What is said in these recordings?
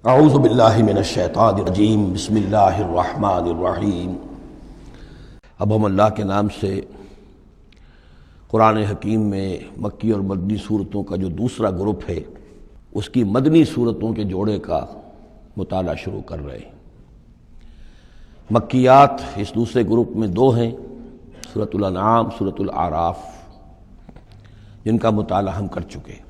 اعوذ باللہ من الشیطان الرجیم بسم اللہ الرحمن الرحیم۔ اب ہم اللہ کے نام سے قرآن حکیم میں مکی اور مدنی صورتوں کا جو دوسرا گروپ ہے اس کی مدنی صورتوں کے جوڑے کا مطالعہ شروع کر رہے ہیں۔ مکیات اس دوسرے گروپ میں دو ہیں، سورۃ الانعام، سورۃ الاعراف، جن کا مطالعہ ہم کر چکے،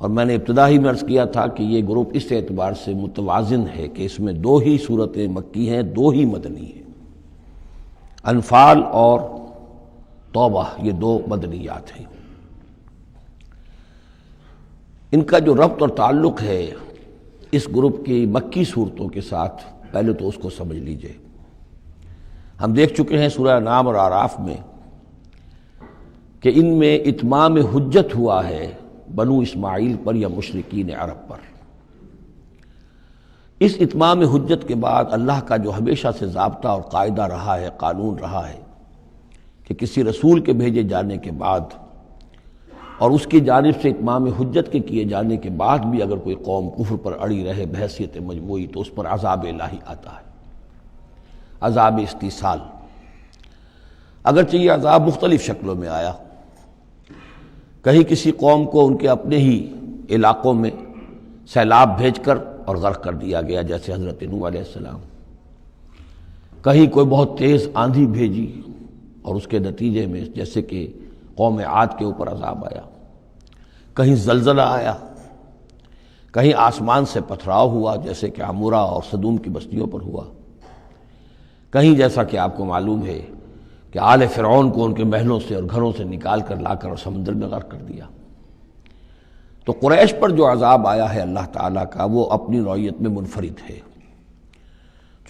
اور میں نے ابتدا ہی میں عرض کیا تھا کہ یہ گروپ اس اعتبار سے متوازن ہے کہ اس میں دو ہی صورتیں مکی ہیں، دو ہی مدنی ہیں۔ انفال اور توبہ یہ دو مدنیات ہیں۔ ان کا جو ربط اور تعلق ہے اس گروپ کی مکی صورتوں کے ساتھ، پہلے تو اس کو سمجھ لیجئے۔ ہم دیکھ چکے ہیں سورہ انعام اور اعراف میں کہ ان میں اتمام حجت ہوا ہے بنو اسماعیل پر یا مشرکین عرب پر۔ اس اتمام حجت کے بعد اللہ کا جو ہمیشہ سے ضابطہ اور قاعدہ رہا ہے، قانون رہا ہے کہ کسی رسول کے بھیجے جانے کے بعد اور اس کی جانب سے اتمام حجت کے کیے جانے کے بعد بھی اگر کوئی قوم کفر پر اڑی رہے بحیثیت مجموعی تو اس پر عذاب الہی آتا ہے، عذاب استیصال۔ اگرچہ یہ عذاب مختلف شکلوں میں آیا، کہیں کسی قوم کو ان کے اپنے ہی علاقوں میں سیلاب بھیج کر اور غرق کر دیا گیا، جیسے حضرت نوح علیہ السلام۔ کہیں کوئی بہت تیز آندھی بھیجی اور اس کے نتیجے میں جیسے کہ قوم عاد کے اوپر عذاب آیا، کہیں زلزلہ آیا، کہیں آسمان سے پتھراؤ ہوا جیسے کہ عمورہ اور صدوم کی بستیوں پر ہوا، کہیں جیسا کہ آپ کو معلوم ہے کہ آل فرعون کو ان کے محلوں سے اور گھروں سے نکال کر لا کر اور سمندر میں غرق کر دیا۔ تو قریش پر جو عذاب آیا ہے اللہ تعالیٰ کا، وہ اپنی نوعیت میں منفرد ہے۔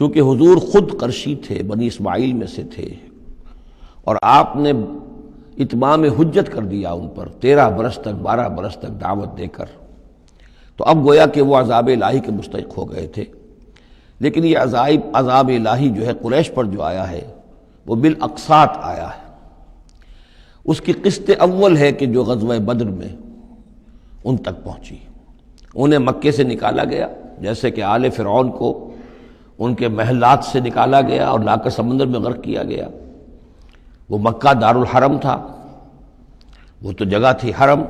چونکہ حضور خود قرشی تھے، بنی اسماعیل میں سے تھے، اور آپ نے اتمام حجت کر دیا ان پر 13 برس تک، 12 برس تک دعوت دے کر، تو اب گویا کہ وہ عذاب الہی کے مستحق ہو گئے تھے۔ لیکن یہ عذاب الہی جو ہے قریش پر جو آیا ہے وہ بالاقساط آیا ہے۔ اس کی قسط اول ہے کہ جو غزوہ بدر میں ان تک پہنچی، انہیں مکے سے نکالا گیا، جیسے کہ آل فرعون کو ان کے محلات سے نکالا گیا اور لا کر سمندر میں غرق کیا گیا۔ وہ مکہ دارالحرم تھا، وہ تو جگہ تھی حرم،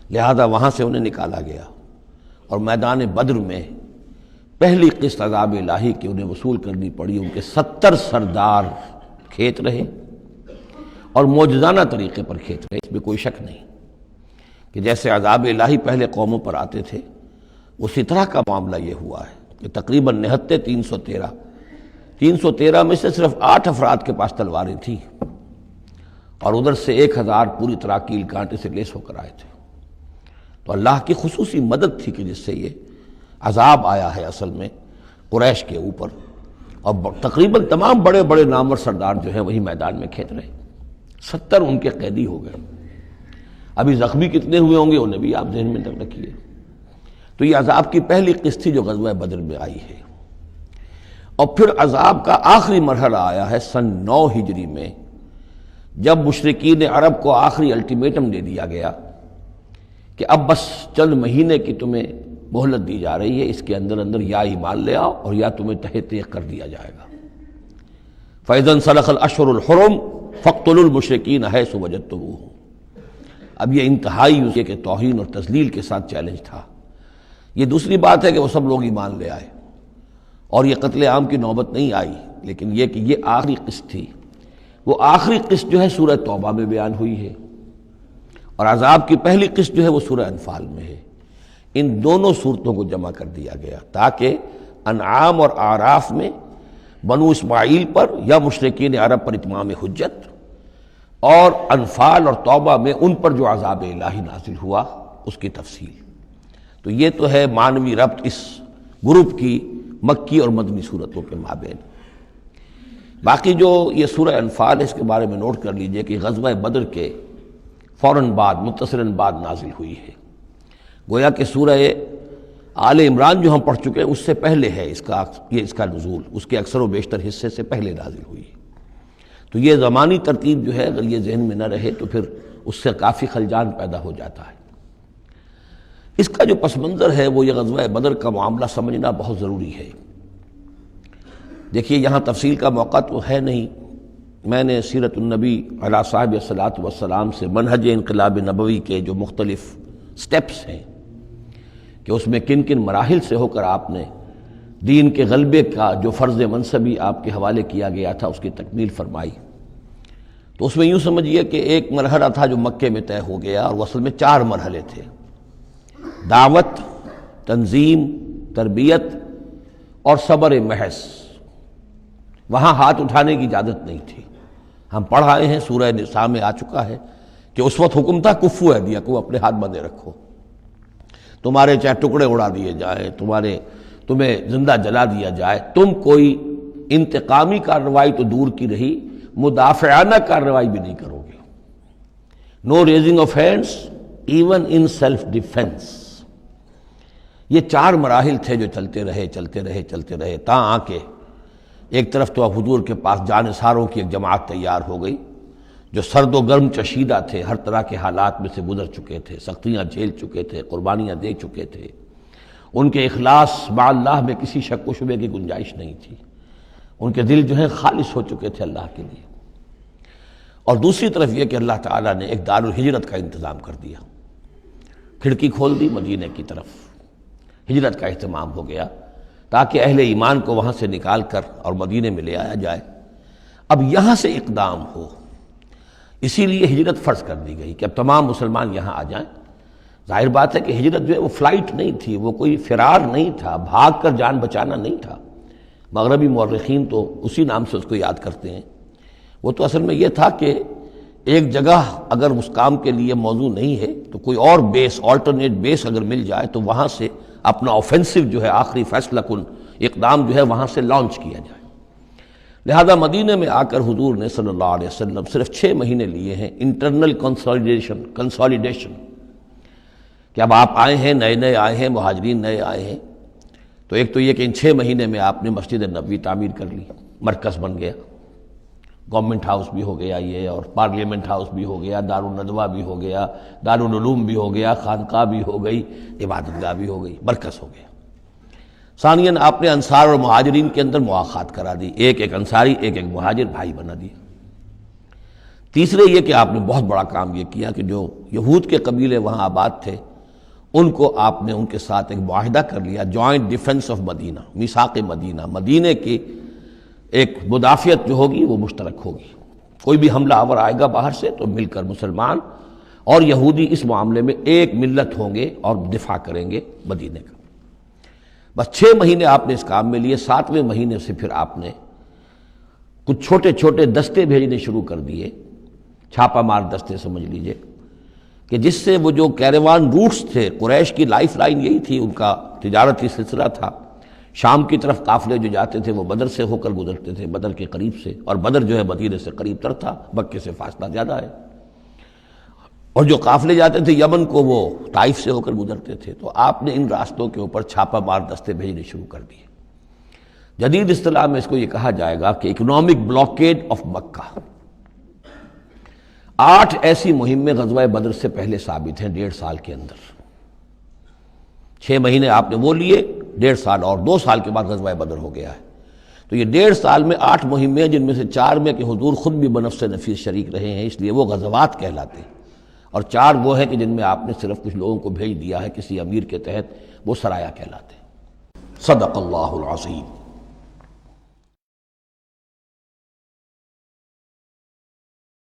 لہذا وہاں سے انہیں نکالا گیا، اور میدان بدر میں پہلی قسط عذاب الہی کی انہیں وصول کرنی پڑی۔ ان کے 70 سردار کھیت رہے اور معجزانہ طریقے پر کھیت رہے، اس میں کوئی شک نہیں کہ جیسے عذاب الہی پہلے قوموں پر آتے تھے اسی طرح کا معاملہ یہ ہوا ہے کہ تقریباً نہتے 313 میں سے صرف 8 افراد کے پاس تلواریں تھیں، اور ادھر سے 1000 پوری طرح کیل کانٹے سے لیس ہو کر آئے تھے۔ تو اللہ کی خصوصی مدد تھی کہ جس سے یہ عذاب آیا ہے اصل میں قریش کے اوپر، اور تقریباً تمام بڑے بڑے نامور سردار جو ہیں وہی میدان میں کھیت رہے، 70 ان کے قیدی ہو گئے۔ ابھی زخمی کتنے ہوئے ہوں گے انہیں بھی آپ ذہن میں رکھیے۔ تو یہ عذاب کی پہلی قسط تھی جو غزوہ بدر میں آئی ہے، اور پھر عذاب کا آخری مرحلہ آیا ہے سن 9 ہجری میں، جب مشرکین عرب کو آخری الٹیمیٹم دے دیا گیا کہ اب بس چند مہینے کی تمہیں مہلت دی جا رہی ہے، اس کے اندر اندر یا ایمان لے آؤ اور یا تمہیں تہہ تیغ کر دیا جائے گا۔ فَإِذَا انسَلَخَ الْأَشْهُرُ الْحُرُمُ فَاقْتُلُوا الْمُشْرِكِينَ حَيْثُ وَجَدتُّمُوهُمْ۔ اب یہ انتہائی اسے کہ توہین اور تذلیل کے ساتھ چیلنج تھا۔ یہ دوسری بات ہے کہ وہ سب لوگ ایمان لے آئے اور یہ قتل عام کی نوبت نہیں آئی، لیکن یہ کہ یہ آخری قسط تھی۔ وہ آخری قسط جو ہے سورہ توبہ میں بیان ہوئی ہے، اور عذاب کی پہلی قسط جو ہے وہ سورہ انفال میں ہے۔ ان دونوں صورتوں کو جمع کر دیا گیا تاکہ انعام اور اعراف میں بنو اسماعیل پر یا مشرکین عرب پر اتمام حجت، اور انفال اور توبہ میں ان پر جو عذاب الہی نازل ہوا اس کی تفصیل۔ تو یہ تو ہے معنوی ربط اس گروپ کی مکی اور مدنی صورتوں کے مابین۔ باقی جو یہ سورہ انفال ہے اس کے بارے میں نوٹ کر لیجئے کہ غزوہ بدر کے فوراً بعد، متصلاً بعد نازل ہوئی ہے۔ گویا کہ سورہ آل عمران جو ہم پڑھ چکے ہیں اس سے پہلے ہے اس کا نزول، اس کے اکثر و بیشتر حصے سے پہلے نازل ہوئی ہے۔ تو یہ زمانی ترتیب جو ہے اگر یہ ذہن میں نہ رہے تو پھر اس سے کافی خلجان پیدا ہو جاتا ہے۔ اس کا جو پس منظر ہے وہ یہ غزوہ بدر کا معاملہ سمجھنا بہت ضروری ہے۔ دیکھیے یہاں تفصیل کا موقع تو ہے نہیں، میں نے سیرت النبی علیہ صاحب الصلاۃ والسلام سے منہج انقلاب نبوی کے جو مختلف سٹیپس ہیں کہ اس میں کن کن مراحل سے ہو کر آپ نے دین کے غلبے کا جو فرض منصبی آپ کے حوالے کیا گیا تھا اس کی تکمیل فرمائی، تو اس میں یوں سمجھیے کہ ایک مرحلہ تھا جو مکے میں طے ہو گیا، اور اصل میں 4 مرحلے تھے: دعوت، تنظیم، تربیت اور صبر محض۔ وہاں ہاتھ اٹھانے کی اجازت نہیں تھی۔ ہم پڑھ آئے ہیں، سورہ نساء میں آ چکا ہے کہ اس وقت حکم تھا کفو ایدیکم، اپنے ہاتھ بندھے رکھو، تمہارے چاہے ٹکڑے اڑا دیے جائیں، تمہیں زندہ جلا دیا جائے، تم کوئی انتقامی کارروائی تو دور کی رہی، مدافعانہ کارروائی بھی نہیں کرو گے۔ No raising of hands even in self defence. یہ 4 مراحل تھے جو چلتے رہے تاں آ کے ایک طرف تو اب حضور کے پاس جانثاروں کی ایک جماعت تیار ہو گئی جو سرد و گرم چشیدہ تھے، ہر طرح کے حالات میں سے گزر چکے تھے، سختیاں جھیل چکے تھے، قربانیاں دے چکے تھے، ان کے اخلاص مع اللہ میں کسی شک و شبے کی گنجائش نہیں تھی، ان کے دل جو ہیں خالص ہو چکے تھے اللہ کے لیے۔ اور دوسری طرف یہ کہ اللہ تعالیٰ نے ایک دار الہجرت کا انتظام کر دیا، کھڑکی کھول دی مدینہ کی طرف، ہجرت کا اہتمام ہو گیا تاکہ اہل ایمان کو وہاں سے نکال کر اور مدینے میں لے آیا جائے۔ اب یہاں سے اقدام ہو، اسی لیے ہجرت فرض کر دی گئی کہ اب تمام مسلمان یہاں آ جائیں۔ ظاہر بات ہے کہ ہجرت جو ہے وہ فلائٹ نہیں تھی، وہ کوئی فرار نہیں تھا، بھاگ کر جان بچانا نہیں تھا۔ مغربی مورخین تو اسی نام سے اس کو یاد کرتے ہیں۔ وہ تو اصل میں یہ تھا کہ ایک جگہ اگر اس کام کے لیے موضوع نہیں ہے تو کوئی اور بیس، آلٹرنیٹ بیس اگر مل جائے تو وہاں سے اپنا آفینسو جو ہے، آخری فیصلہ کن اقدام جو ہے وہاں سے لانچ کیا جائے۔ لہذا مدینہ میں آ کر حضور نے صلی اللہ علیہ وسلم صرف 6 مہینے لیے ہیں انٹرنل کنسالیڈیشن، کہ اب آپ آئے ہیں، نئے آئے ہیں، مہاجرین نئے آئے ہیں، تو ایک تو یہ کہ ان 6 مہینے میں آپ نے مسجد نبوی تعمیر کر لی، مرکز بن گیا، گورنمنٹ ہاؤس بھی ہو گیا یہ، اور پارلیمنٹ ہاؤس بھی ہو گیا، دارالندوہ بھی ہو گیا، دارالعلوم بھی ہو گیا، خانقاہ بھی ہو گئی، عبادت گاہ بھی ہو گئی، مرکز ہو گیا۔ ثانیاً آپ نے انصار اور مہاجرین کے اندر مواخات کرا دی، ایک انصاری ایک مہاجر بھائی بنا دیے۔ تیسرے یہ کہ آپ نے بہت بڑا کام یہ کیا کہ جو یہود کے قبیلے وہاں آباد تھے ان کو آپ نے ان کے ساتھ ایک معاہدہ کر لیا، جوائنٹ ڈیفنس آف مدینہ، میثاق مدینہ، مدینے کی ایک مدافعت جو ہوگی وہ مشترک ہوگی، کوئی بھی حملہ آور آئے گا باہر سے تو مل کر مسلمان اور یہودی اس معاملے میں ایک ملت ہوں گے اور دفاع کریں گے مدینے کا۔ بس 6 مہینے آپ نے اس کام میں لیے، 7ویں مہینے سے پھر آپ نے کچھ چھوٹے چھوٹے دستے بھیجنے شروع کر دیے، چھاپا مار دستے سمجھ لیجئے، کہ جس سے وہ جو کیروان روٹس تھے، قریش کی لائف لائن یہی تھی، ان کا تجارتی سلسلہ تھا، شام کی طرف قافلے جو جاتے تھے وہ بدر سے ہو کر گزرتے تھے، بدر کے قریب سے، اور بدر جو ہے مدینے سے قریب تر تھا، مکے سے فاصلہ زیادہ ہے، اور جو قافلے جاتے تھے یمن کو وہ طائف سے ہو کر گزرتے تھے۔ تو آپ نے ان راستوں کے اوپر چھاپا مار دستے بھیجنے شروع کر دیے۔ جدید اصطلاح میں اس کو یہ کہا جائے گا کہ اکنامک بلاکیڈ آف مکہ۔ 8 ایسی مہمیں غزوہ بدر سے پہلے ثابت ہیں 1.5 سال کے اندر۔ 6 مہینے آپ نے وہ لیے، 1.5 سال اور 2 سال کے بعد غزوہ بدر ہو گیا ہے۔ تو یہ 1.5 سال میں 8 مہمیں، جن میں سے 4 میں کہ حضور خود بھی بنفس نفیس شریک رہے ہیں، اس لیے وہ غزوات کہلاتے ہیں، اور 4 وہ ہیں کہ جن میں آپ نے صرف کچھ لوگوں کو بھیج دیا ہے کسی امیر کے تحت، وہ سرایا کہلاتے ہیں۔ صدق اللہ العظیم۔